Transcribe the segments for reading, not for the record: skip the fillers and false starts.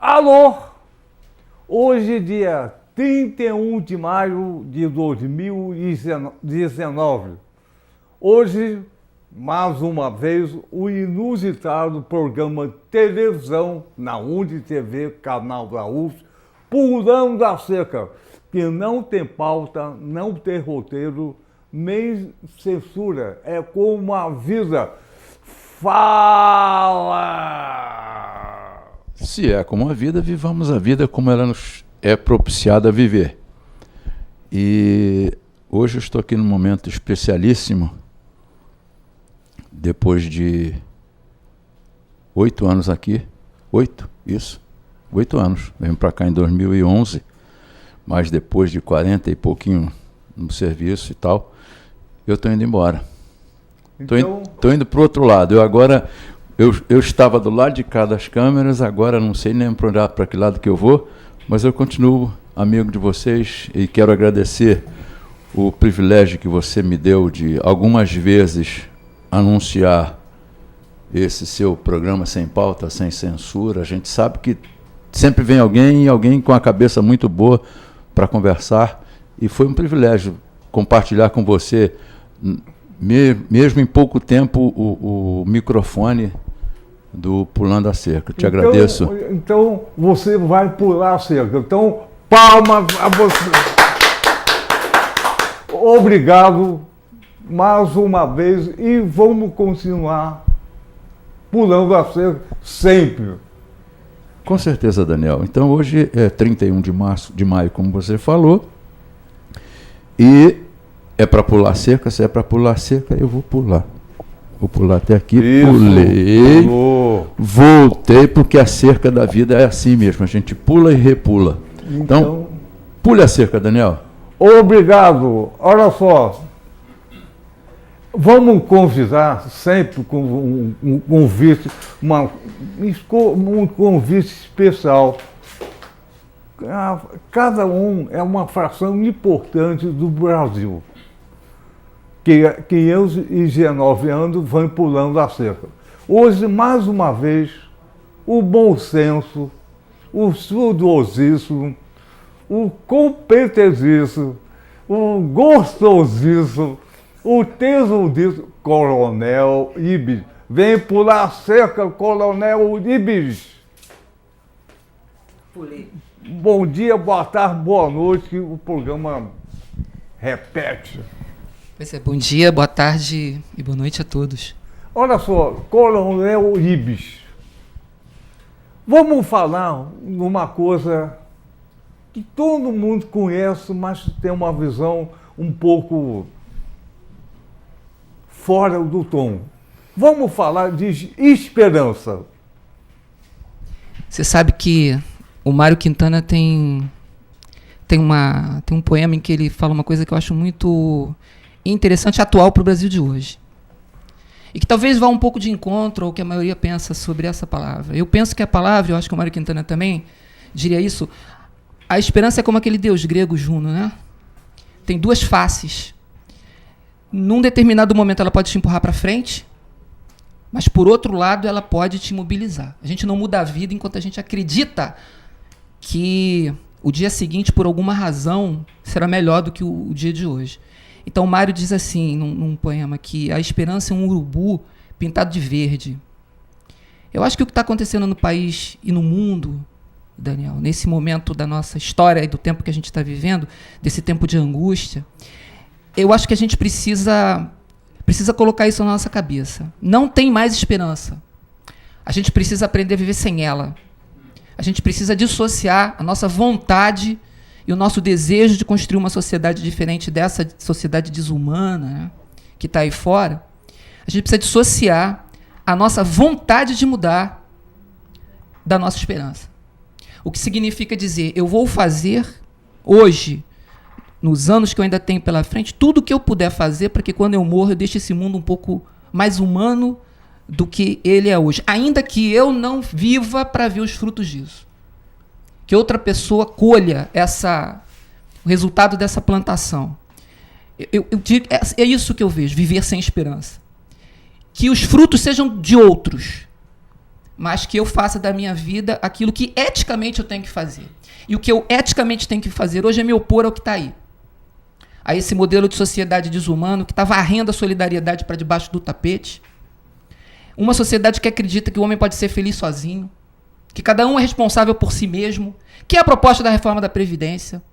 Alô! Hoje, dia 31 de maio de 2019. Hoje, mais uma vez, o inusitado programa de televisão na Undi TV, canal da UF, Pulando a Cerca, que não tem pauta, não tem roteiro, nem censura. É como a vida. Fala! Se é como a vida, vivamos a vida como ela nos é propiciada a viver. E hoje eu estou aqui num momento especialíssimo, depois de 8 anos aqui, 8 anos, venho para cá em 2011, mas depois de 40 e pouquinho no serviço e tal, eu estou indo embora. Estou indo para o outro lado. Eu estava do lado de cá das câmeras, agora não sei nem para que lado que eu vou, mas eu continuo amigo de vocês e quero agradecer o privilégio que você me deu de algumas vezes anunciar esse seu programa sem pauta, sem censura. A gente sabe que sempre vem alguém com a cabeça muito boa para conversar, e foi um privilégio compartilhar com você, mesmo em pouco tempo, o microfone do Pulando a Cerca. Te agradeço. Então você vai pular a cerca. Então, palmas a você. Obrigado mais uma vez e vamos continuar pulando a cerca sempre. Com certeza, Daniel. Então hoje é 31 de maio, como você falou, e é para pular cerca. Se é para pular cerca, eu vou pular. Vou pular até aqui. Isso, pulei, voltei, porque a cerca da vida é assim mesmo, a gente pula e repula. Então pule a cerca, Daniel. Obrigado. Olha só, vamos convidar sempre com um convite, um convite especial. Cada um é uma fração importante do Brasil. 519 anos vão pulando a cerca. Hoje, mais uma vez, o bom senso, o estudiosismo, o competentíssimo, o gostosismo, o tesourismo, Coronel Ibis. Vem pular a cerca, Coronel Ibis. Pulei. Bom dia, boa tarde, boa noite, que o programa repete. Pois é, bom dia, boa tarde e boa noite a todos. Olha só, Coronel Ibis. Vamos falar numa coisa que todo mundo conhece, mas tem uma visão um pouco fora do tom. Vamos falar de esperança. Você sabe que o Mário Quintana tem um poema em que ele fala uma coisa que eu acho muito interessante e atual para o Brasil de hoje. E que talvez vá um pouco de encontro ao que a maioria pensa sobre essa palavra. Eu penso que a palavra, eu acho que o Mário Quintana também diria isso, a esperança é como aquele deus grego Juno, né? Tem duas faces. Num determinado momento ela pode te empurrar para frente, mas por outro lado ela pode te imobilizar. A gente não muda a vida enquanto a gente acredita que o dia seguinte, por alguma razão, será melhor do que o dia de hoje. Então, o Mário diz assim, num poema, que a esperança é um urubu pintado de verde. Eu acho que o que está acontecendo no país e no mundo, Daniel, nesse momento da nossa história e do tempo que a gente está vivendo, desse tempo de angústia, eu acho que a gente precisa colocar isso na nossa cabeça. Não tem mais esperança. A gente precisa aprender a viver sem ela. A gente precisa dissociar a nossa vontade e o nosso desejo de construir uma sociedade diferente dessa sociedade desumana, né, que está aí fora. A gente precisa dissociar a nossa vontade de mudar da nossa esperança. O que significa dizer, eu vou fazer hoje, nos anos que eu ainda tenho pela frente, tudo o que eu puder fazer para que quando eu morro eu deixe esse mundo um pouco mais humano do que ele é hoje. Ainda que eu não viva para ver os frutos disso. Que outra pessoa colha o resultado dessa plantação. Eu digo, é isso que eu vejo, viver sem esperança. Que os frutos sejam de outros, mas que eu faça da minha vida aquilo que eticamente eu tenho que fazer. E o que eu eticamente tenho que fazer hoje é me opor ao que está aí. A esse modelo de sociedade desumano que está varrendo a solidariedade para debaixo do tapete. Uma sociedade que acredita que o homem pode ser feliz sozinho, que cada um é responsável por si mesmo, que é a proposta da reforma da Previdência.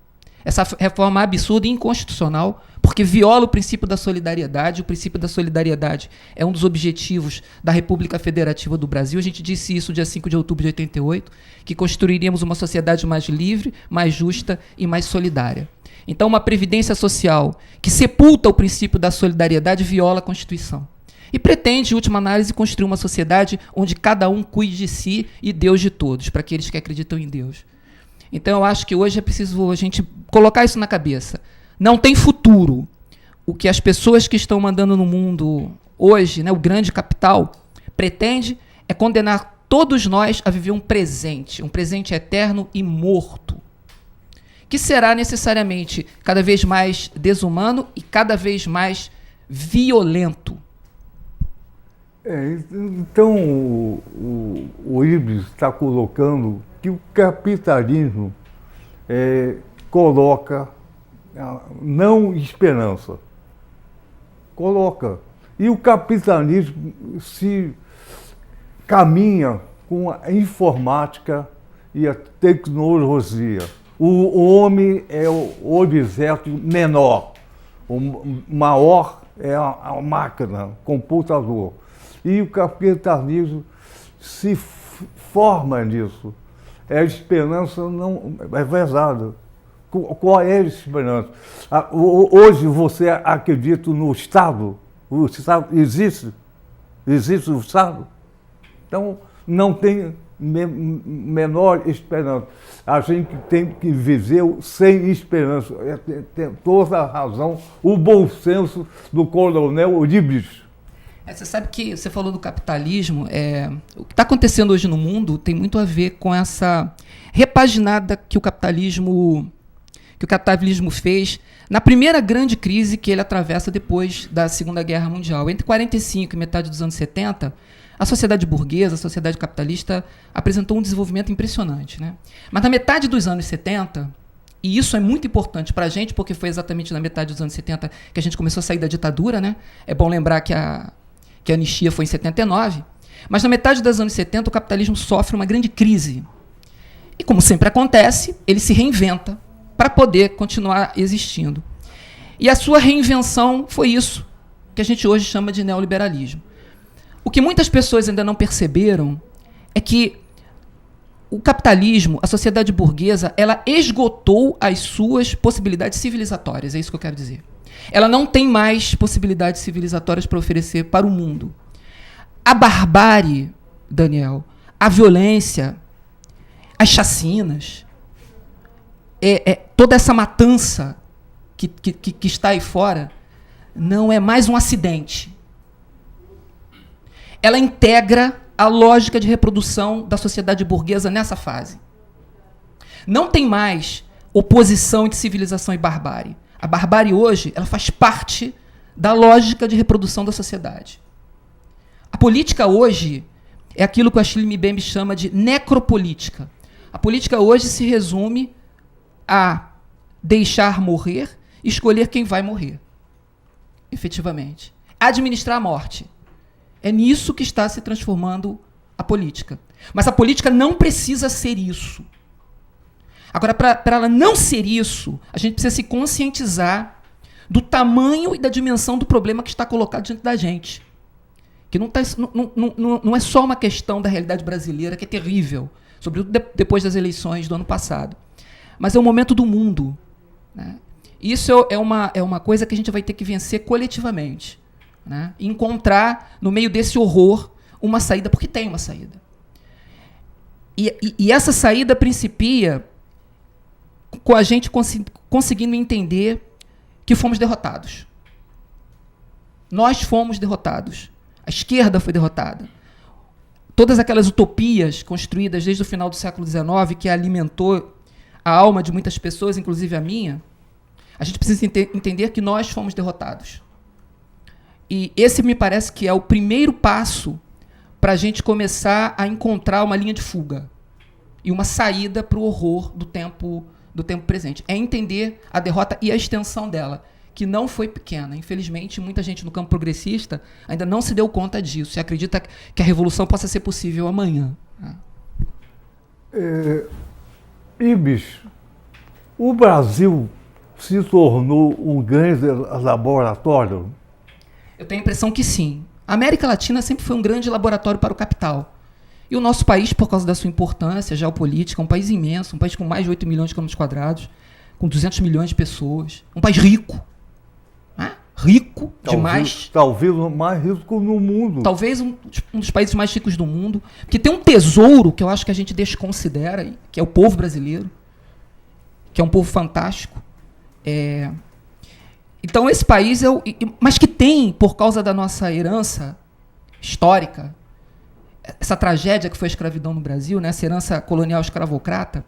Essa reforma absurda e inconstitucional, porque viola o princípio da solidariedade. O princípio da solidariedade é um dos objetivos da República Federativa do Brasil. A gente disse isso dia 5 de outubro de 88, que construiríamos uma sociedade mais livre, mais justa e mais solidária. Então, uma previdência social que sepulta o princípio da solidariedade viola a Constituição. E pretende, em última análise, construir uma sociedade onde cada um cuide de si e Deus de todos, para aqueles que acreditam em Deus. Então, eu acho que hoje é preciso a gente colocar isso na cabeça. Não tem futuro. O que as pessoas que estão mandando no mundo hoje, né, o grande capital, pretende é condenar todos nós a viver um presente eterno e morto, que será necessariamente cada vez mais desumano e cada vez mais violento. Então, o Ibis está colocando que o capitalismo coloca não esperança. Coloca. E o capitalismo se caminha com a informática e a tecnologia. O homem é o objeto menor. O maior é a máquina, o computador. E o capitalismo se forma nisso. A esperança não é verdade. Qual é a esperança? Hoje você acredita no Estado? O Estado existe? Existe o Estado? Então, não tem menor esperança. A gente tem que viver sem esperança. Tem toda a razão, o bom senso do coronel Ibis. Você sabe que você falou do capitalismo, o que está acontecendo hoje no mundo tem muito a ver com essa repaginada que o capitalismo fez na primeira grande crise que ele atravessa depois da Segunda Guerra Mundial. Entre 45 e metade dos anos 70, a sociedade burguesa, a sociedade capitalista, apresentou um desenvolvimento impressionante, né? Mas na metade dos anos 70, e isso é muito importante para a gente, porque foi exatamente na metade dos anos 70 que a gente começou a sair da ditadura, né? É bom lembrar que a anistia foi em 79, mas na metade dos anos 70 o capitalismo sofre uma grande crise. E como sempre acontece, ele se reinventa para poder continuar existindo. E a sua reinvenção foi isso que a gente hoje chama de neoliberalismo. O que muitas pessoas ainda não perceberam é que o capitalismo, a sociedade burguesa, ela esgotou as suas possibilidades civilizatórias, é isso que eu quero dizer. Ela não tem mais possibilidades civilizatórias para oferecer para o mundo. A barbárie, Daniel, a violência, as chacinas, toda essa matança que está aí fora, não é mais um acidente. Ela integra a lógica de reprodução da sociedade burguesa nessa fase. Não tem mais oposição entre civilização e barbárie. A barbárie hoje, ela faz parte da lógica de reprodução da sociedade. A política hoje é aquilo que o Achille Mbembe chama de necropolítica. A política hoje se resume a deixar morrer e escolher quem vai morrer, efetivamente. Administrar a morte. É nisso que está se transformando a política. Mas a política não precisa ser isso. Agora, para ela não ser isso, a gente precisa se conscientizar do tamanho e da dimensão do problema que está colocado diante da gente. Que não é só uma questão da realidade brasileira, que é terrível, sobretudo depois das eleições do ano passado. Mas é o momento do mundo, né? Isso é uma coisa que a gente vai ter que vencer coletivamente, né? E encontrar, no meio desse horror, uma saída, porque tem uma saída. E essa saída principia com a gente conseguindo entender que fomos derrotados. Nós fomos derrotados. A esquerda foi derrotada. Todas aquelas utopias construídas desde o final do século XIX, que alimentou a alma de muitas pessoas, inclusive a minha, a gente precisa entender que nós fomos derrotados. E esse me parece que é o primeiro passo para a gente começar a encontrar uma linha de fuga e uma saída para o horror do tempo presente. É entender a derrota e a extensão dela, que não foi pequena. Infelizmente, muita gente no campo progressista ainda não se deu conta disso e acredita que a revolução possa ser possível amanhã. Ibis, o Brasil se tornou um grande laboratório? Eu tenho a impressão que sim. A América Latina sempre foi um grande laboratório para o capital. E o nosso país, por causa da sua importância geopolítica, é um país imenso, um país com mais de 8 milhões de quilômetros quadrados, com 200 milhões de pessoas, um país rico. Rico demais. Talvez o mais rico no mundo. Talvez um dos países mais ricos do mundo. Porque tem um tesouro que eu acho que a gente desconsidera, que é o povo brasileiro, que é um povo fantástico. Então esse país mas que tem, por causa da nossa herança histórica, essa tragédia que foi a escravidão no Brasil, né, essa herança colonial escravocrata,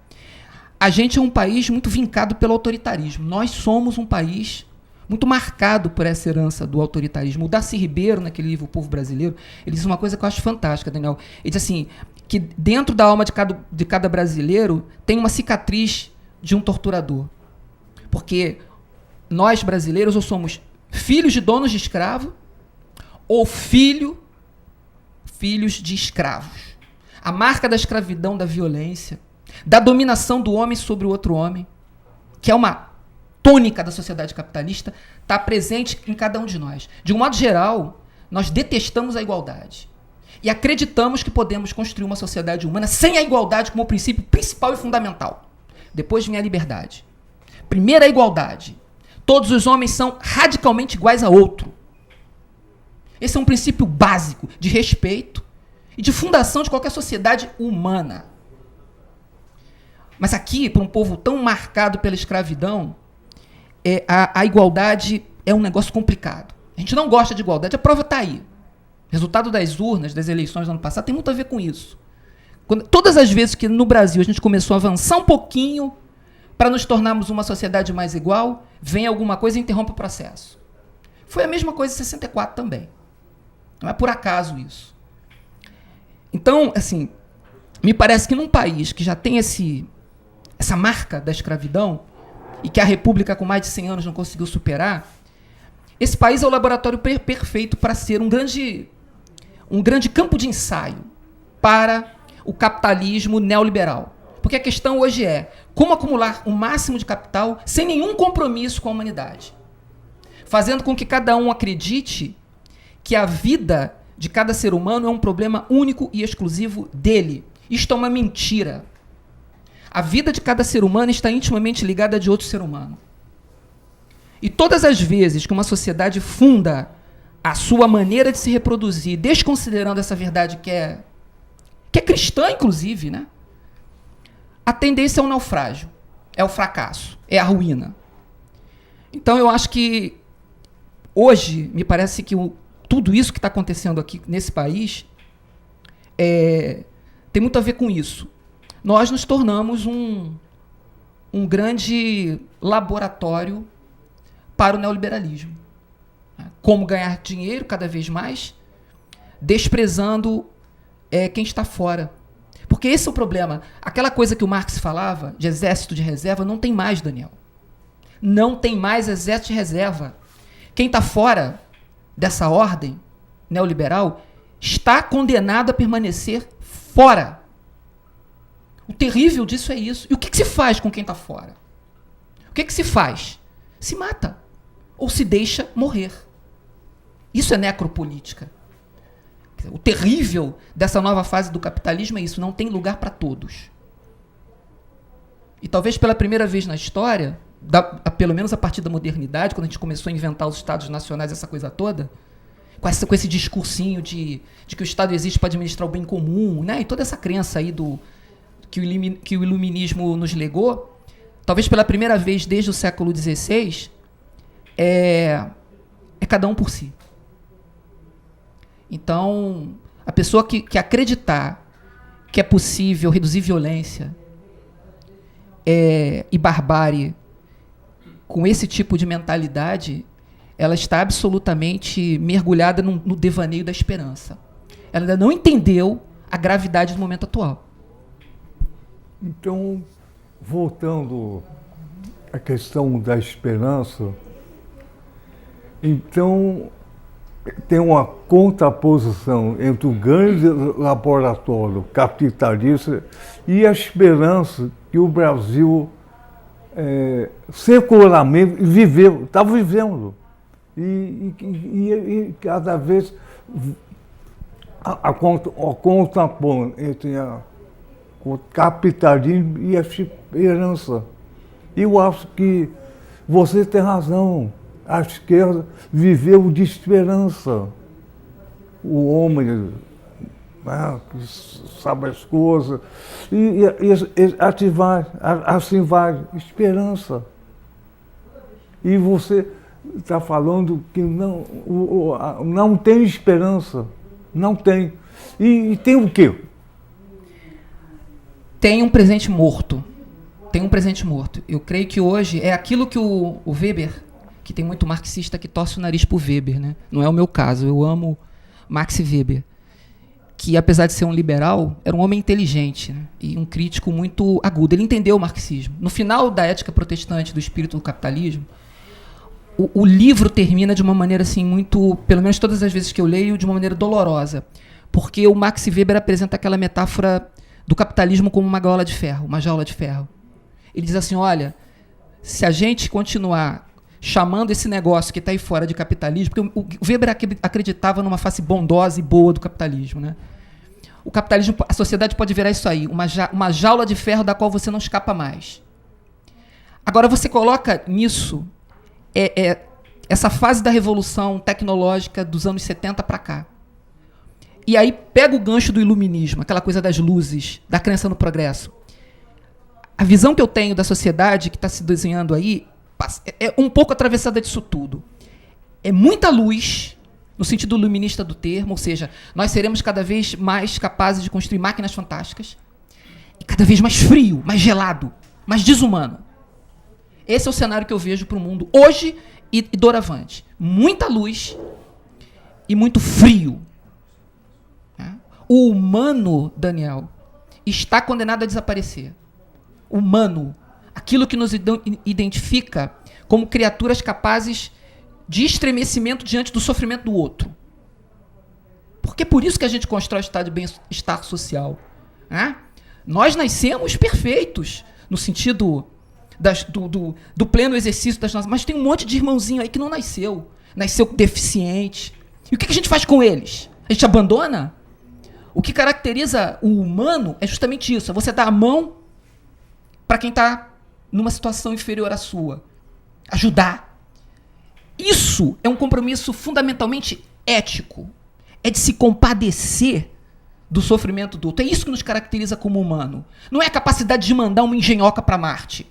a gente é um país muito vincado pelo autoritarismo. Nós somos um país muito marcado por essa herança do autoritarismo. O Darcy Ribeiro, naquele livro O Povo Brasileiro, ele diz uma coisa que eu acho fantástica, Daniel. Ele diz assim, que dentro da alma de cada brasileiro tem uma cicatriz de um torturador. Porque nós, brasileiros, ou somos filhos de donos de escravo ou filhos de escravos. A marca da escravidão, da violência, da dominação do homem sobre o outro homem, que é uma tônica da sociedade capitalista, está presente em cada um de nós. De um modo geral, nós detestamos a igualdade e acreditamos que podemos construir uma sociedade humana sem a igualdade como princípio principal e fundamental. Depois vem a liberdade. Primeiro, a igualdade. Todos os homens são radicalmente iguais a outro. Esse é um princípio básico de respeito e de fundação de qualquer sociedade humana. Mas aqui, para um povo tão marcado pela escravidão, a igualdade é um negócio complicado. A gente não gosta de igualdade, a prova está aí. O resultado das urnas, das eleições do ano passado, tem muito a ver com isso. Todas as vezes que no Brasil a gente começou a avançar um pouquinho para nos tornarmos uma sociedade mais igual, vem alguma coisa e interrompe o processo. Foi a mesma coisa em 64 também. Não é por acaso isso. Então, assim, me parece que num país que já tem essa marca da escravidão e que a República com mais de 100 anos não conseguiu superar, esse país é o laboratório perfeito para ser um grande campo de ensaio para o capitalismo neoliberal. Porque a questão hoje é como acumular o máximo de capital sem nenhum compromisso com a humanidade, fazendo com que cada um acredite que a vida de cada ser humano é um problema único e exclusivo dele. Isto é uma mentira. A vida de cada ser humano está intimamente ligada a de outro ser humano. E todas as vezes que uma sociedade funda a sua maneira de se reproduzir, desconsiderando essa verdade que é cristã, inclusive, né? A tendência é o naufrágio, é o fracasso, é a ruína. Então eu acho que hoje, me parece que tudo isso que está acontecendo aqui nesse país tem muito a ver com isso. Nós nos tornamos um grande laboratório para o neoliberalismo. Como ganhar dinheiro cada vez mais, desprezando quem está fora. Porque esse é o problema. Aquela coisa que o Marx falava, de exército de reserva, não tem mais, Daniel. Não tem mais exército de reserva. Quem está fora dessa ordem neoliberal está condenado a permanecer fora. O terrível disso é isso. E o que se faz com quem está fora? O que se faz? Se mata. Ou se deixa morrer. Isso é necropolítica. O terrível dessa nova fase do capitalismo é isso. Não tem lugar para todos. E talvez pela primeira vez na história, pelo menos a partir da modernidade, quando a gente começou a inventar os estados nacionais, essa coisa toda, com esse discursinho de que o Estado existe para administrar o bem comum, né? E toda essa crença aí que o iluminismo nos legou, talvez pela primeira vez desde o século XVI, é cada um por si. Então, a pessoa que acreditar que é possível reduzir violência e barbárie com esse tipo de mentalidade, ela está absolutamente mergulhada no devaneio da esperança. Ela ainda não entendeu a gravidade do momento atual. Então, voltando à questão da esperança, então tem uma contraposição entre o grande laboratório capitalista e a esperança que o Brasil secularmente está vivendo. E cada vez a contrapõe entre o capitalismo e a esperança. Eu acho que você tem razão. A esquerda viveu de esperança. O homem, né, que sabe as coisas, e ativar, assim vai, esperança. E você está falando que não tem esperança. Não tem. E tem o quê? Tem um presente morto. Tem um presente morto. Eu creio que hoje é aquilo que o Weber, que tem muito marxista que torce o nariz por Weber, né? Não é o meu caso, eu amo Max Weber, que apesar de ser um liberal, era um homem inteligente, né? E um crítico muito agudo. Ele entendeu o marxismo. No final da Ética Protestante do Espírito do Capitalismo, o livro termina de uma maneira assim muito, pelo menos todas as vezes que eu leio, de uma maneira dolorosa, porque o Max Weber apresenta aquela metáfora do capitalismo como uma gaiola de ferro, uma jaula de ferro. Ele diz assim, olha, se a gente continuar chamando esse negócio que está aí fora de capitalismo, porque o Weber acreditava numa face bondosa e boa do capitalismo, né? O capitalismo, a sociedade pode virar isso aí, uma jaula de ferro da qual você não escapa mais. Agora você coloca nisso essa fase da revolução tecnológica dos anos 70 para cá. E aí pega o gancho do iluminismo, aquela coisa das luzes, da crença no progresso. A visão que eu tenho da sociedade que está se desenhando aí é um pouco atravessada disso tudo. É muita luz, no sentido iluminista do termo, ou seja, nós seremos cada vez mais capazes de construir máquinas fantásticas, e cada vez mais frio, mais gelado, mais desumano. Esse é o cenário que eu vejo para o mundo hoje e doravante. Muita luz e muito frio. O humano, Daniel, está condenado a desaparecer. Humano, aquilo que nos identifica como criaturas capazes de estremecimento diante do sofrimento do outro. Porque é por isso que a gente constrói o estado de bem-estar social. Né? Nós nascemos perfeitos, no sentido do pleno exercício das nossas... Mas tem um monte de irmãozinho aí que não nasceu. Nasceu deficiente. E o que a gente faz com eles? A gente abandona? O que caracteriza o humano é justamente isso. É você dar a mão para quem está numa situação inferior à sua. Ajudar. Isso é um compromisso fundamentalmente ético. É de se compadecer do sofrimento do outro. É isso que nos caracteriza como humano. Não é a capacidade de mandar uma engenhoca para Marte,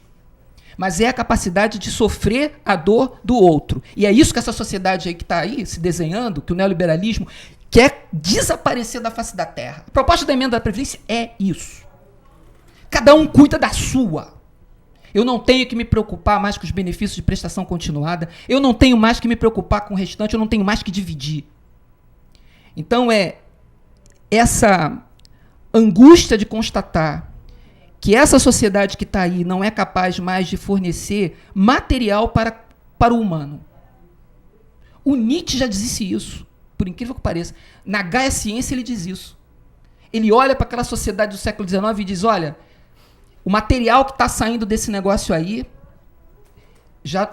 mas é a capacidade de sofrer a dor do outro. E é isso que essa sociedade aí que está aí se desenhando, que o neoliberalismo quer desaparecer da face da terra. A proposta da emenda da Previdência é isso. Cada um cuida da sua. Eu não tenho que me preocupar mais com os benefícios de prestação continuada. Eu não tenho mais que me preocupar com o restante. Eu não tenho mais que dividir. Então, é essa angústia de constatar que essa sociedade que está aí não é capaz mais de fornecer material para o humano. O Nietzsche já disse isso, por incrível que pareça. Na Gaia Ciência ele diz isso. Ele olha para aquela sociedade do século XIX e diz, olha, o material que está saindo desse negócio aí já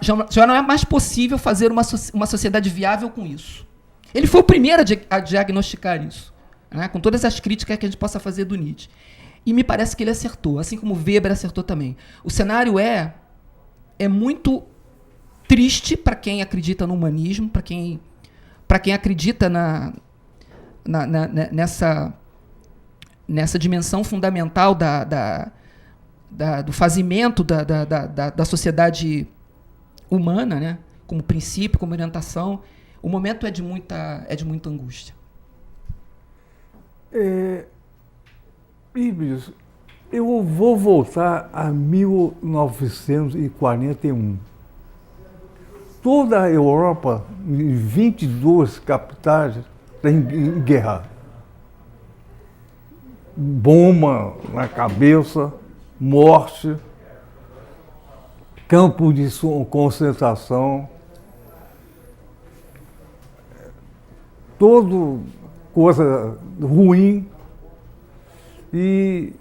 não é mais possível fazer uma sociedade viável com isso. Ele foi o primeiro a diagnosticar isso, né, com todas as críticas que a gente possa fazer do Nietzsche. E me parece que ele acertou, assim como Weber acertou também. O cenário é muito triste para quem acredita no humanismo, para quem acredita nessa dimensão fundamental do fazimento da sociedade humana, né, como princípio, como orientação. O momento é de muita angústia. Ibis, eu vou voltar a 1941. Toda a Europa, em 22 capitais, está em guerra. bomba na cabeça, morte, campo de concentração, toda coisa ruim e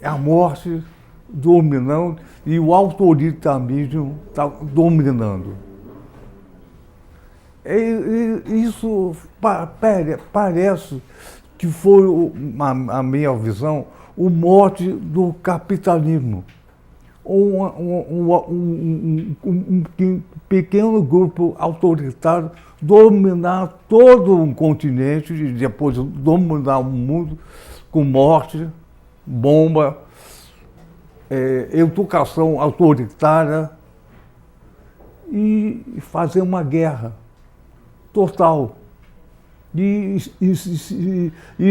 a morte dominando e o autoritarismo está dominando. Isso parece que foi, a minha visão, o mote do capitalismo. Um pequeno grupo autoritário dominar todo um continente e depois dominar o mundo com morte, bomba, educação autoritária e fazer uma guerra total. E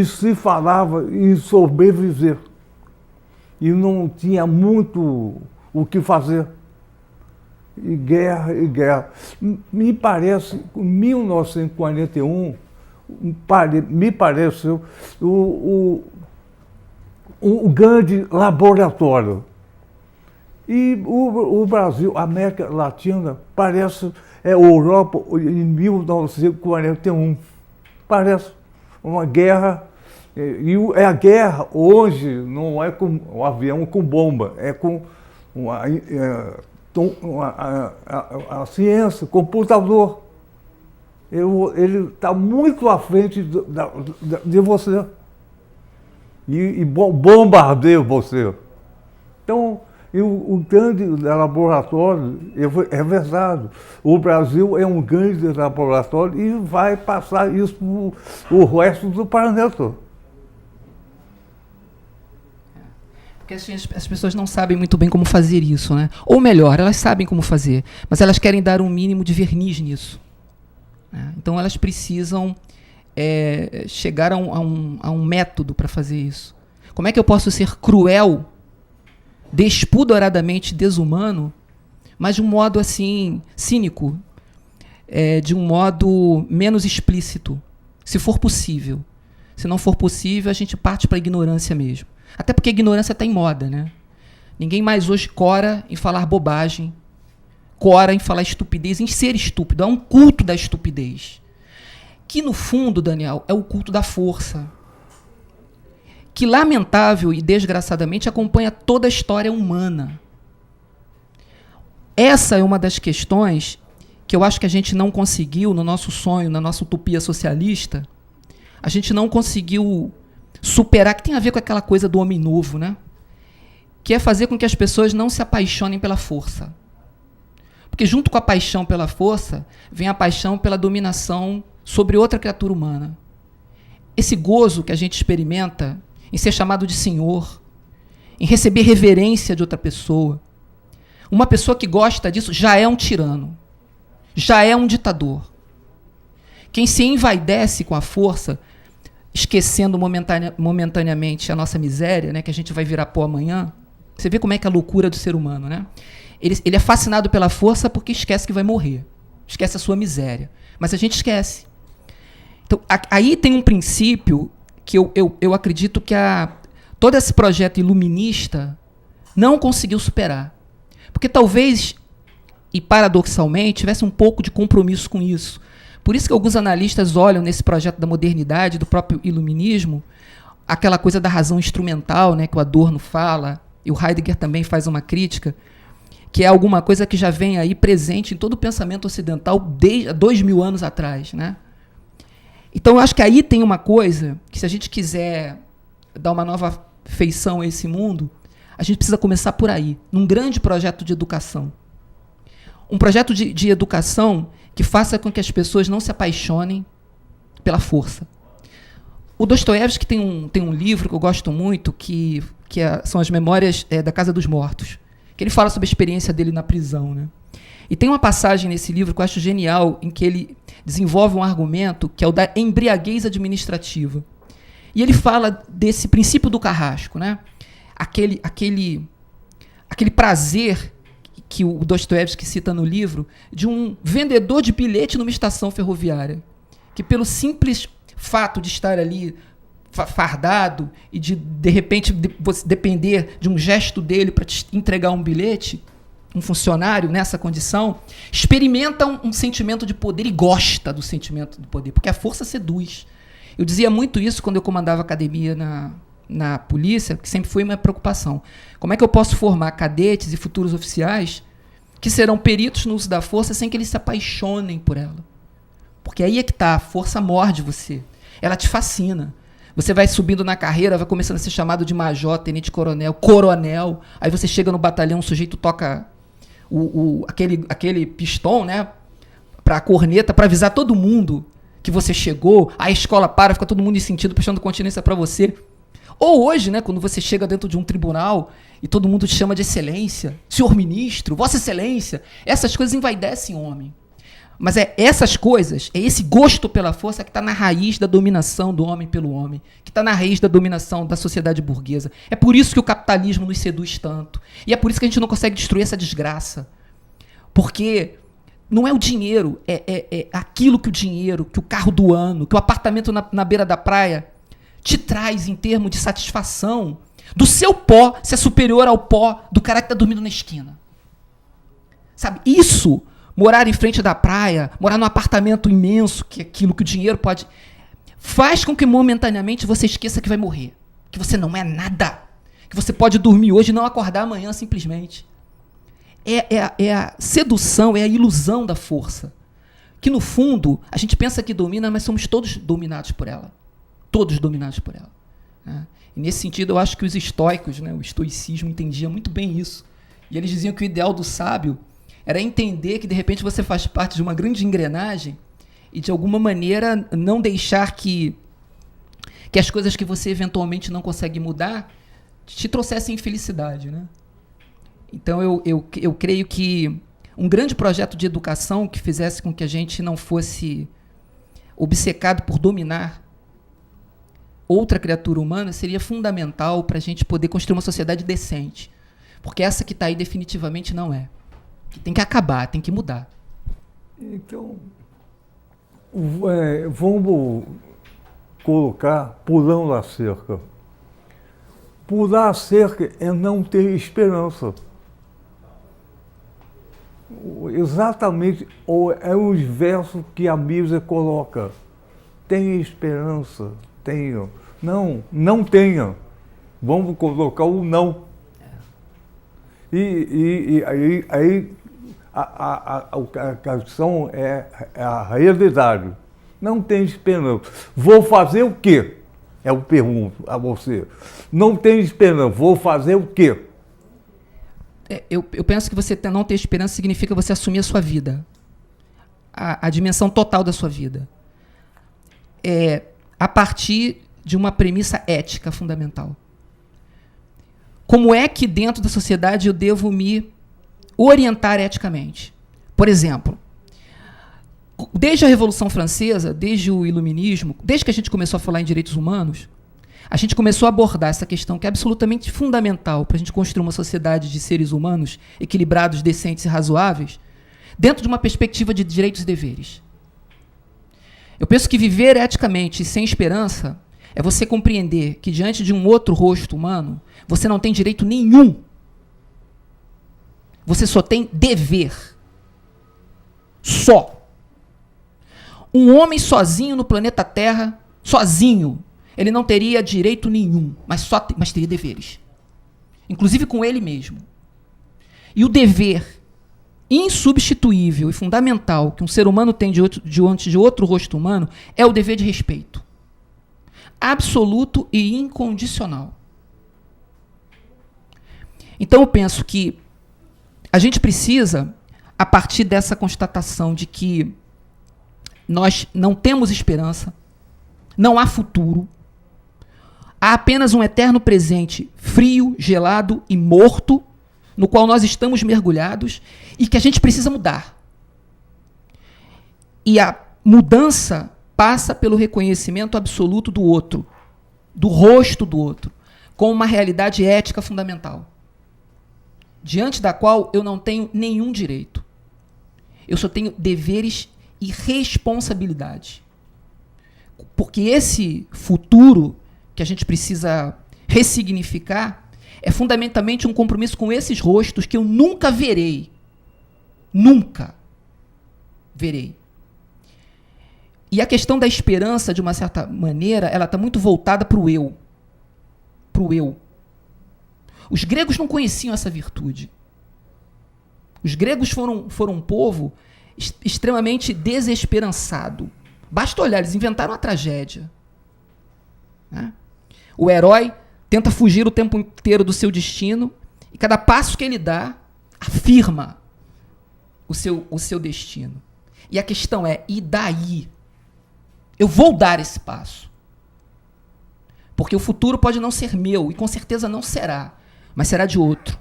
se falava em sobreviver. E não tinha muito o que fazer. E guerra, e guerra. Me parece, em 1941, me pareceu o grande laboratório. E o Brasil, a América Latina, parece Europa em 1941. Parece uma guerra. E a guerra hoje não é com um avião com bomba, é com a ciência, computador. Ele está muito à frente de você. E bombardeia você. Então, o grande laboratório é verdade. O Brasil é um grande laboratório e vai passar isso para o resto do planeta. Porque assim, as pessoas não sabem muito bem como fazer isso, né? Ou melhor, elas sabem como fazer, mas elas querem dar um mínimo de verniz nisso, né? Então elas precisam chegar a um método para fazer isso. Como é que eu posso ser cruel, despudoradamente desumano, mas de um modo assim cínico, de um modo menos explícito, se for possível. Se não for possível, a gente parte para a ignorância mesmo. Até porque a ignorância está em moda, né? Ninguém mais hoje cora em falar bobagem, cora em falar estupidez, em ser estúpido. É um culto da estupidez. Que, no fundo, Daniel, é o culto da força. Que, lamentável e desgraçadamente, acompanha toda a história humana. Essa é uma das questões que eu acho que a gente não conseguiu, no nosso sonho, na nossa utopia socialista, a gente não conseguiu superar, que tem a ver com aquela coisa do homem novo, né? Que é fazer com que as pessoas não se apaixonem pela força. Porque junto com a paixão pela força, vem a paixão pela dominação sobre outra criatura humana. Esse gozo que a gente experimenta em ser chamado de senhor, em receber reverência de outra pessoa. Uma pessoa que gosta disso já é um tirano, já é um ditador. Quem se envaidece com a força, esquecendo momentaneamente a nossa miséria, né, que a gente vai virar pó amanhã. Você vê como é que é a loucura do ser humano, né? Ele é fascinado pela força porque esquece que vai morrer. Esquece a sua miséria. Mas a gente esquece. Então, aí tem um princípio que eu acredito que todo esse projeto iluminista não conseguiu superar. Porque talvez, e paradoxalmente, tivesse um pouco de compromisso com isso. Por isso que alguns analistas olham nesse projeto da modernidade, do próprio iluminismo, aquela coisa da razão instrumental, né, que o Adorno fala, e o Heidegger também faz uma crítica, que é alguma coisa que já vem aí presente em todo o pensamento ocidental desde 2000 anos atrás, né? Então, eu acho que aí tem uma coisa que, se a gente quiser dar uma nova feição a esse mundo, a gente precisa começar por aí, num grande projeto de educação. Um projeto de educação que faça com que as pessoas não se apaixonem pela força. O Dostoiévski tem um livro que eu gosto muito, que são as Memórias da Casa dos Mortos, que ele fala sobre a experiência dele na prisão, né? E tem uma passagem nesse livro que eu acho genial, em que ele desenvolve um argumento que é o da embriaguez administrativa. E ele fala desse princípio do carrasco, né? Aquele prazer que o Dostoiévski cita no livro, de um vendedor de bilhete numa estação ferroviária, que pelo simples fato de estar ali fardado e de repente você depender de um gesto dele para te entregar um bilhete, um funcionário nessa condição, experimenta um sentimento de poder e gosta do sentimento de poder, porque a força seduz. Eu dizia muito isso quando eu comandava academia na polícia, que sempre foi minha preocupação. Como é que eu posso formar cadetes e futuros oficiais que serão peritos no uso da força sem que eles se apaixonem por ela? Porque aí é que está, a força morde você. Ela te fascina. Você vai subindo na carreira, vai começando a ser chamado de major, tenente-coronel, coronel. Aí você chega no batalhão, o sujeito toca aquele pistão, né, para a corneta, para avisar todo mundo que você chegou. A escola para, fica todo mundo em sentido, prestando continência para você. Ou hoje, né, quando você chega dentro de um tribunal e todo mundo te chama de excelência, senhor ministro, vossa excelência, essas coisas envaidecem o homem. Mas essas coisas, é esse gosto pela força que está na raiz da dominação do homem pelo homem, que está na raiz da dominação da sociedade burguesa. É por isso que o capitalismo nos seduz tanto. E é por isso que a gente não consegue destruir essa desgraça. Porque não é o dinheiro, é aquilo que o dinheiro, que o carro do ano, que o apartamento na beira da praia te traz em termos de satisfação do seu pó ser superior ao pó do cara que está dormindo na esquina. Sabe, isso... Morar em frente da praia, morar num apartamento imenso, que é aquilo que o dinheiro pode... faz com que momentaneamente você esqueça que vai morrer. Que você não é nada. Que você pode dormir hoje e não acordar amanhã simplesmente. É a sedução, é a ilusão da força. Que no fundo, a gente pensa que domina, mas somos todos dominados por ela. Todos dominados por ela. Né? E nesse sentido, eu acho que os estoicos, né, o estoicismo, entendia muito bem isso. E eles diziam que o ideal do sábio era entender que, de repente, você faz parte de uma grande engrenagem e, de alguma maneira, não deixar que as coisas que você eventualmente não consegue mudar te trouxessem infelicidade. Né? Então, eu creio que um grande projeto de educação que fizesse com que a gente não fosse obcecado por dominar outra criatura humana seria fundamental para a gente poder construir uma sociedade decente. Porque essa que está aí definitivamente não é. Tem que acabar, tem que mudar. Então, vamos colocar pulando a cerca. Pular a cerca é não ter esperança. Exatamente é o verso que a Bíblia coloca. Tenha esperança, tenha. Não tenha. Vamos colocar o não. E aí a questão é a realidade. Não tem esperança. Vou fazer o quê? Eu pergunto a você. Não tem esperança. Vou fazer o quê? Eu penso que você não ter esperança significa você assumir a sua vida. A dimensão total da sua vida. A partir de uma premissa ética fundamental. Como é que dentro da sociedade eu devo me orientar eticamente? Por exemplo, desde a Revolução Francesa, desde o Iluminismo, desde que a gente começou a falar em direitos humanos, a gente começou a abordar essa questão que é absolutamente fundamental para a gente construir uma sociedade de seres humanos equilibrados, decentes e razoáveis, dentro de uma perspectiva de direitos e deveres. Eu penso que viver eticamente e sem esperança é você compreender que diante de um outro rosto humano, você não tem direito nenhum. Você só tem dever. Só. Um homem sozinho no planeta Terra, sozinho, ele não teria direito nenhum, mas teria deveres. Inclusive com ele mesmo. E o dever insubstituível e fundamental que um ser humano tem diante de outro rosto humano é o dever de respeito. Absoluto e incondicional. Então eu penso que a gente precisa, a partir dessa constatação de que nós não temos esperança, não há futuro, há apenas um eterno presente frio, gelado e morto, no qual nós estamos mergulhados e que a gente precisa mudar. E a mudança passa pelo reconhecimento absoluto do outro, do rosto do outro, com uma realidade ética fundamental, diante da qual eu não tenho nenhum direito. Eu só tenho deveres e responsabilidade. Porque esse futuro que a gente precisa ressignificar é fundamentalmente um compromisso com esses rostos que eu nunca verei. Nunca verei. E a questão da esperança, de uma certa maneira, ela está muito voltada para o eu. Para o eu. Os gregos não conheciam essa virtude. Os gregos foram um povo extremamente desesperançado. Basta olhar, eles inventaram a tragédia. Né? O herói tenta fugir o tempo inteiro do seu destino e cada passo que ele dá afirma o seu destino. E a questão é, e daí? Eu vou dar esse passo. Porque o futuro pode não ser meu, e com certeza não será, mas será de outro.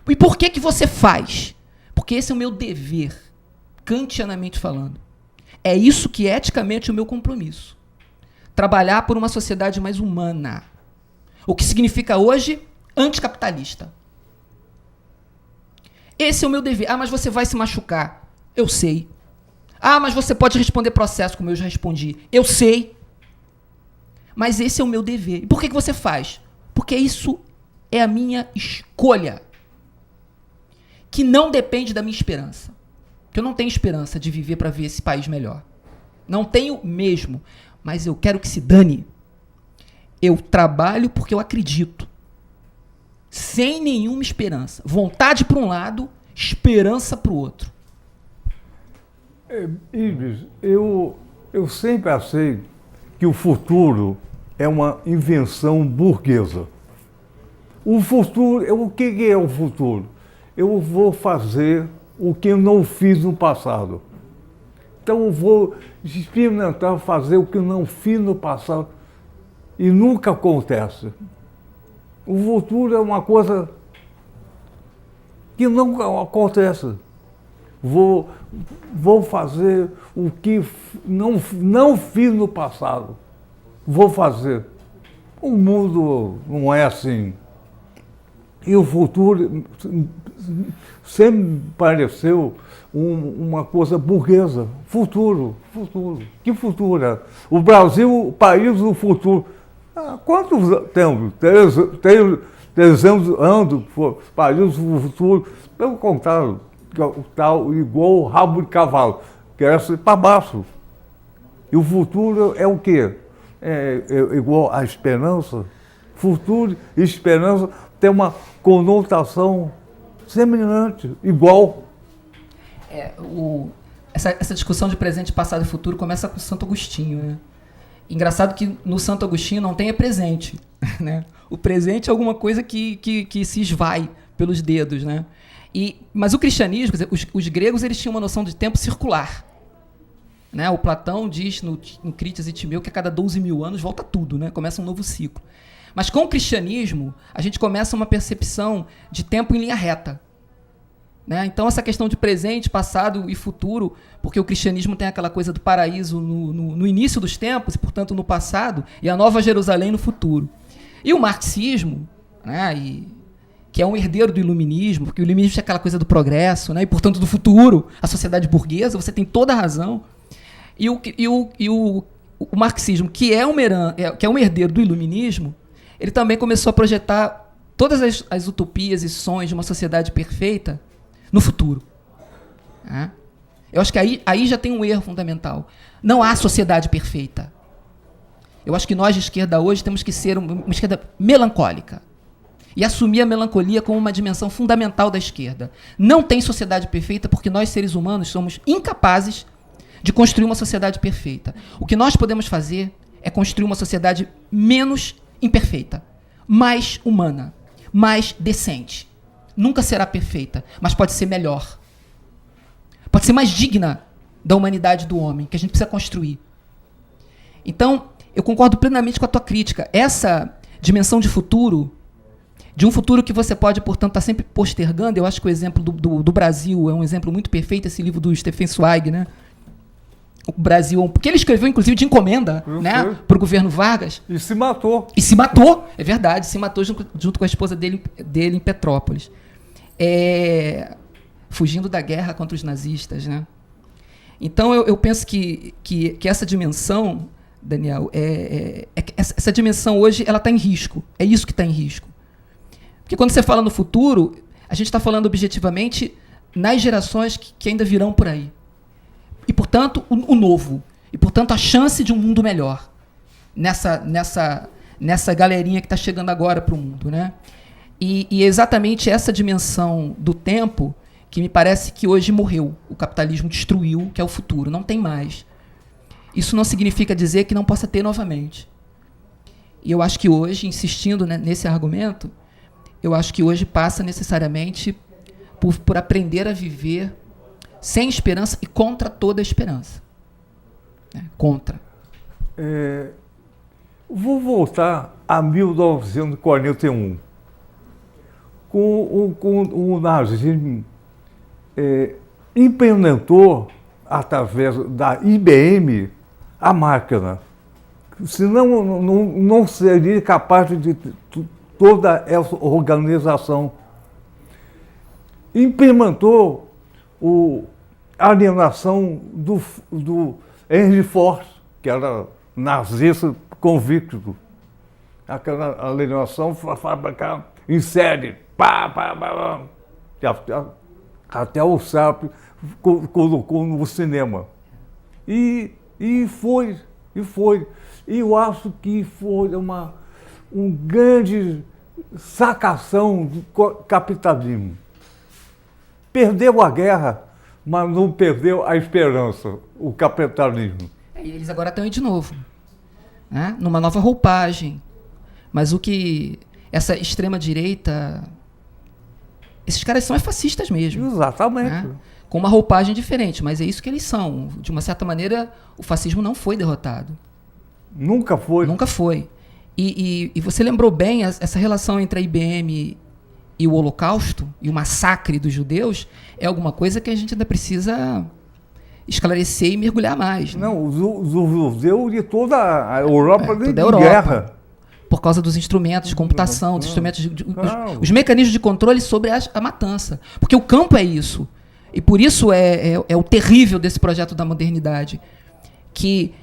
E por que você faz? Porque esse é o meu dever, kantianamente falando. É isso que eticamente é o meu compromisso. Trabalhar por uma sociedade mais humana. O que significa hoje anticapitalista. Esse é o meu dever. Ah, mas você vai se machucar. Eu sei. Ah, mas você pode responder processo, como eu já respondi. Eu sei. Mas esse é o meu dever. E por que você faz? Porque isso é a minha escolha. Que não depende da minha esperança. Porque eu não tenho esperança de viver para ver esse país melhor. Não tenho mesmo. Mas eu quero que se dane. Eu trabalho porque eu acredito. Sem nenhuma esperança. Vontade para um lado, esperança para o outro. Ives, eu sempre achei que o futuro é uma invenção burguesa. O futuro, o que é o futuro? Eu vou fazer o que eu não fiz no passado. Então eu vou experimentar fazer o que eu não fiz no passado e nunca acontece. O futuro é uma coisa que não acontece. Vou fazer o que não fiz no passado. Vou fazer. O mundo não é assim. E o futuro sempre me pareceu uma coisa burguesa. Futuro. Que futuro? O Brasil, o país do futuro. Quantos temos? 300 anos, país do futuro. Pelo contrário, tal, igual o rabo de cavalo, cresce para baixo. E o futuro é o quê? É igual à esperança. Futuro e esperança tem uma conotação semelhante, igual. Essa discussão de presente, passado e futuro começa com Santo Agostinho, né? Engraçado que no Santo Agostinho não tem presente, né? O presente é alguma coisa que se esvai pelos dedos, né? Mas o cristianismo, quer dizer, os gregos, eles tinham uma noção de tempo circular. Né? O Platão diz em Critias e Timeu que a cada 12 mil anos volta tudo, né? Começa um novo ciclo. Mas com o cristianismo, a gente começa uma percepção de tempo em linha reta. Né? Então, essa questão de presente, passado e futuro, porque o cristianismo tem aquela coisa do paraíso no início dos tempos, e, portanto, no passado, e a Nova Jerusalém no futuro. E o marxismo, né, que é um herdeiro do iluminismo, porque o iluminismo é aquela coisa do progresso, né, e, portanto, do futuro, a sociedade burguesa, você tem toda a razão. E o marxismo, que é um herdeiro do iluminismo, ele também começou a projetar todas as utopias e sonhos de uma sociedade perfeita no futuro. Eu acho que aí já tem um erro fundamental. Não há sociedade perfeita. Eu acho que nós de esquerda hoje temos que ser uma esquerda melancólica e assumir a melancolia como uma dimensão fundamental da esquerda. Não tem sociedade perfeita porque nós, seres humanos, somos incapazes de construir uma sociedade perfeita. O que nós podemos fazer é construir uma sociedade menos imperfeita, mais humana, mais decente. Nunca será perfeita, mas pode ser melhor. Pode ser mais digna da humanidade do homem, que a gente precisa construir. Então, eu concordo plenamente com a tua crítica. Essa dimensão de futuro, de um futuro que você pode, portanto, estar sempre postergando, eu acho que o exemplo do Brasil é um exemplo muito perfeito, esse livro do Stefan Zweig, né? O Brasil, porque ele escreveu, inclusive, de encomenda, né, para o governo Vargas. E se matou. E se matou, é verdade, se matou junto com a esposa dele em Petrópolis. Fugindo da guerra contra os nazistas, né? Então, eu penso que essa dimensão Daniel, essa dimensão hoje ela está em risco. É isso que está em risco. Porque quando você fala no futuro, a gente está falando objetivamente nas gerações que ainda virão por aí. E, portanto, o novo. E, portanto, a chance de um mundo melhor. Nessa galerinha que está chegando agora para o mundo, né? E exatamente essa dimensão do tempo que me parece que hoje morreu. O capitalismo destruiu, que é o futuro. Não tem mais. Isso não significa dizer que não possa ter novamente. E eu acho que hoje, insistindo, né, nesse argumento, eu acho que hoje passa necessariamente por aprender a viver sem esperança e contra toda a esperança. Contra. Vou voltar a 1941. Com o nazismo implementou, através da IBM, a máquina. Senão não seria capaz de toda essa organização. Implementou a alienação do Henry Ford, que era nazista convicto. Aquela alienação fabricada em série. Até o SAP colocou no cinema. E foi. E eu acho que foi uma grande sacação do capitalismo. Perdeu a guerra, mas não perdeu a esperança, o capitalismo. E eles agora estão aí de novo, né? Numa nova roupagem. Mas o que essa extrema-direita... Esses caras são fascistas mesmo. Exatamente. Né? Com uma roupagem diferente, mas é isso que eles são. De uma certa maneira, o fascismo não foi derrotado. Nunca foi. Nunca foi. E você lembrou bem essa relação entre a IBM e o Holocausto, e o massacre dos judeus, é alguma coisa que a gente ainda precisa esclarecer e mergulhar mais. Né? Não, os judeus de toda a Europa toda a Europa. Guerra. Por causa dos instrumentos de computação, dos instrumentos os mecanismos de controle sobre a matança. Porque o campo é isso. E por isso é o terrível desse projeto da modernidade. Que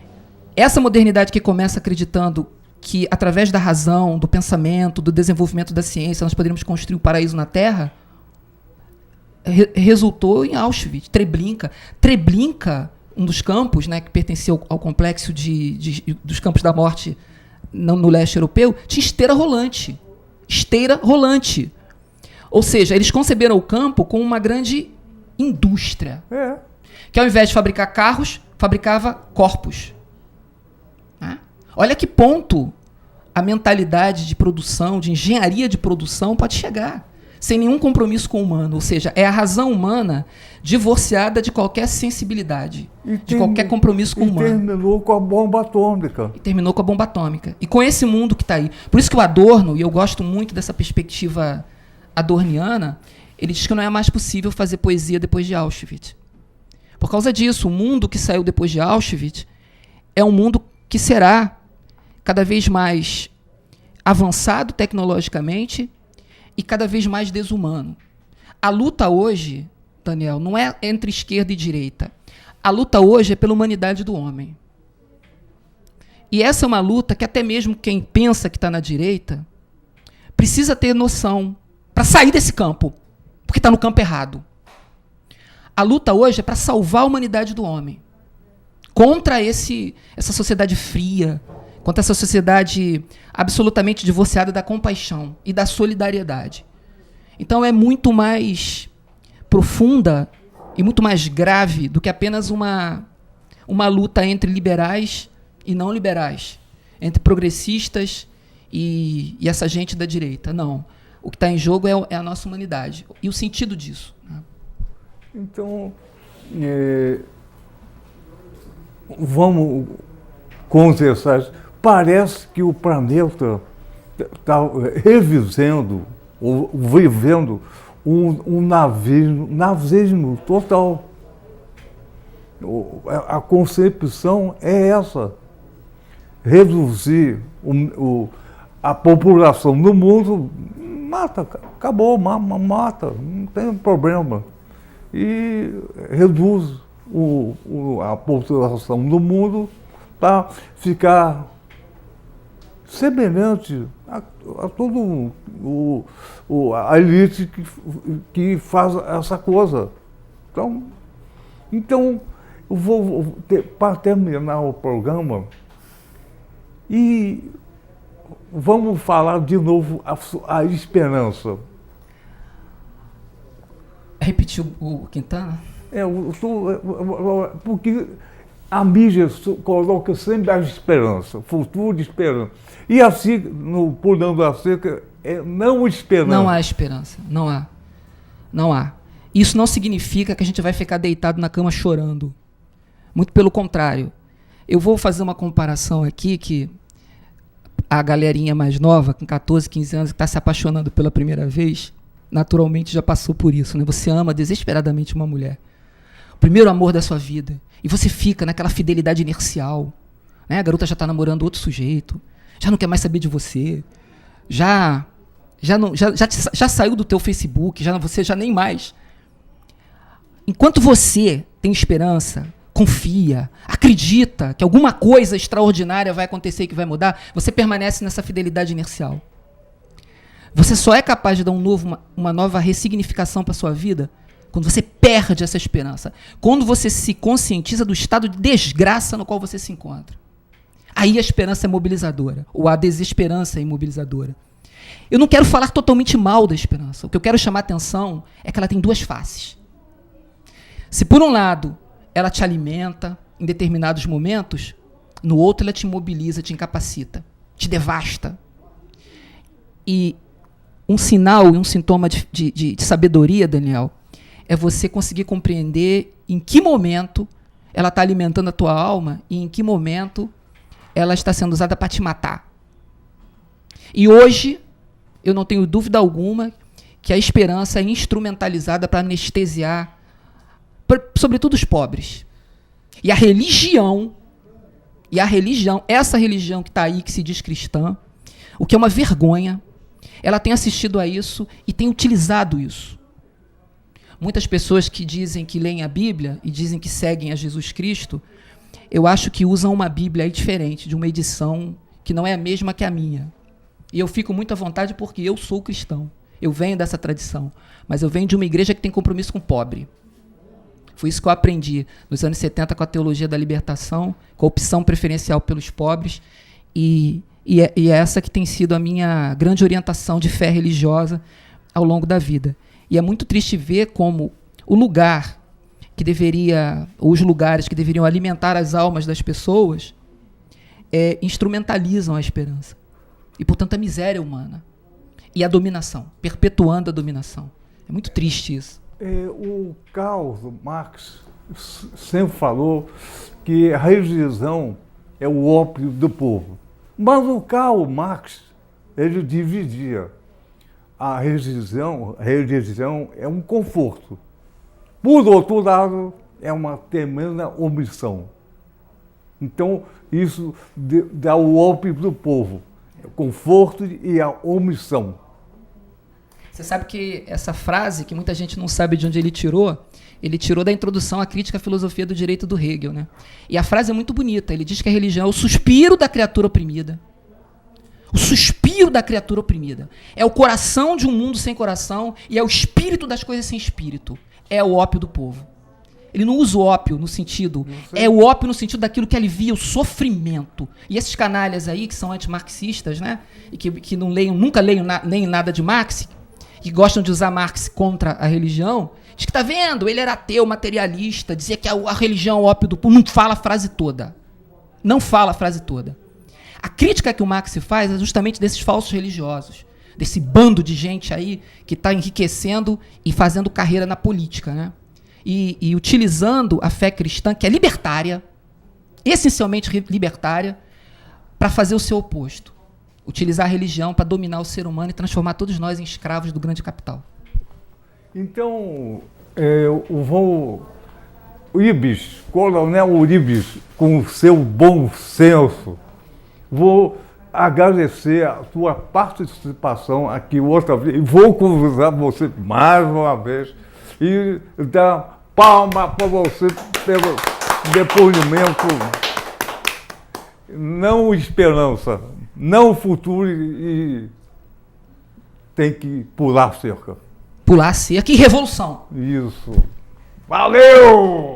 essa modernidade que começa acreditando que, através da razão, do pensamento, do desenvolvimento da ciência, nós poderíamos construir o paraíso na Terra, resultou em Auschwitz, Treblinka. Treblinka, um dos campos, né, que pertencia ao complexo dos campos da morte no leste europeu, tinha esteira rolante. Esteira rolante. Ou seja, eles conceberam o campo como uma grande indústria. Que, ao invés de fabricar carros, fabricava corpos. Olha que ponto a mentalidade de produção, de engenharia de produção pode chegar, sem nenhum compromisso com o humano. Ou seja, é a razão humana divorciada de qualquer sensibilidade, de qualquer compromisso com o humano. E terminou com a bomba atômica. E com esse mundo que está aí. Por isso que o Adorno, e eu gosto muito dessa perspectiva adorniana, ele diz que não é mais possível fazer poesia depois de Auschwitz. Por causa disso, o mundo que saiu depois de Auschwitz é um mundo que será cada vez mais avançado tecnologicamente e cada vez mais desumano. A luta hoje, Daniel, não é entre esquerda e direita. A luta hoje é pela humanidade do homem. E essa é uma luta que até mesmo quem pensa que está na direita precisa ter noção para sair desse campo, porque está no campo errado. A luta hoje é para salvar a humanidade do homem. Contra essa sociedade fria, contra essa sociedade absolutamente divorciada da compaixão e da solidariedade. Então é muito mais profunda e muito mais grave do que apenas uma luta entre liberais e não liberais, entre progressistas e essa gente da direita. Não. O que está em jogo é a nossa humanidade e o sentido disso. Né? Então, vamos conversar. Parece que o planeta está revivendo ou vivendo um nazismo total. A concepção é essa: reduzir a população no mundo, mata, acabou, mata, não tem problema. E reduz a população do mundo para ficar semelhante a todo a elite que faz essa coisa. Então eu vou para terminar o programa e vamos falar de novo a esperança. Repetiu o Quintana? Porque a mídia coloca sempre a esperança, futuro de esperança. E assim, no Pulando a Cerca, não esperança. Não há esperança, não há. Não há. Isso não significa que a gente vai ficar deitado na cama chorando. Muito pelo contrário. Eu vou fazer uma comparação aqui que a galerinha mais nova, com 14, 15 anos, que está se apaixonando pela primeira vez, naturalmente já passou por isso, né? Você ama desesperadamente uma mulher. O primeiro amor da sua vida. E você fica naquela fidelidade inercial. Né? A garota já está namorando outro sujeito, já não quer mais saber de você, já saiu do teu Facebook, você já nem mais. Enquanto você tem esperança, confia, acredita que alguma coisa extraordinária vai acontecer e que vai mudar, você permanece nessa fidelidade inercial. Você só é capaz de dar uma nova ressignificação para a sua vida quando você perde essa esperança, quando você se conscientiza do estado de desgraça no qual você se encontra. Aí a esperança é mobilizadora, ou a desesperança é imobilizadora. Eu não quero falar totalmente mal da esperança. O que eu quero chamar a atenção é que ela tem duas faces. Se por um lado ela te alimenta em determinados momentos, no outro ela te imobiliza, te incapacita, te devasta. E um sinal e um sintoma de sabedoria, Daniel, é você conseguir compreender em que momento ela está alimentando a tua alma e em que momento ela está sendo usada para te matar. E hoje, eu não tenho dúvida alguma que a esperança é instrumentalizada para anestesiar, sobretudo os pobres. E a religião, essa religião que está aí, que se diz cristã, o que é uma vergonha, ela tem assistido a isso e tem utilizado isso. Muitas pessoas que dizem que leem a Bíblia e dizem que seguem a Jesus Cristo, eu acho que usam uma Bíblia aí diferente, de uma edição que não é a mesma que a minha. E eu fico muito à vontade porque eu sou cristão. Eu venho dessa tradição. Mas eu venho de uma igreja que tem compromisso com o pobre. Foi isso que eu aprendi nos anos 70 com a teologia da libertação, com a opção preferencial pelos pobres. E é essa que tem sido a minha grande orientação de fé religiosa ao longo da vida. E é muito triste ver como o lugar que deveria, ou os lugares que deveriam alimentar as almas das pessoas, instrumentalizam a esperança. E, portanto, a miséria humana. E a dominação, perpetuando a dominação. É muito triste isso. O Karl Marx sempre falou que a religião é o ópio do povo. Mas o Karl Marx, ele dividia. A religião é um conforto. Por outro lado, é uma tremenda omissão. Então, isso dá o ópio do povo. O conforto e a omissão. Você sabe que essa frase, que muita gente não sabe de onde ele tirou da introdução à crítica à filosofia do direito do Hegel, né? E a frase é muito bonita. Ele diz que a religião é o suspiro da criatura oprimida. O suspiro da criatura oprimida. É o coração de um mundo sem coração e é o espírito das coisas sem espírito. É o ópio do povo. Ele não usa o ópio no sentido... É o ópio no sentido daquilo que alivia o sofrimento. E esses canalhas aí, que são antimarxistas, né? E que não leiam, nunca leiam nem nada de Marx, que gostam de usar Marx contra a religião, diz que, tá vendo, ele era ateu, materialista, dizia que a religião é o ópio do povo. Não fala a frase toda. Não fala a frase toda. A crítica que o Marx faz é justamente desses falsos religiosos, desse bando de gente aí que está enriquecendo e fazendo carreira na política, né? E utilizando a fé cristã, que é libertária, essencialmente libertária, para fazer o seu oposto. Utilizar a religião para dominar o ser humano e transformar todos nós em escravos do grande capital. Então, o Ibis, Coronel Uribes, com o seu bom senso, vou agradecer a tua participação aqui outra vez. Vou convidar você mais uma vez e dar palma para você pelo depoimento não esperança, não futuro e tem que pular a cerca. Pular a cerca e revolução. Isso. Valeu!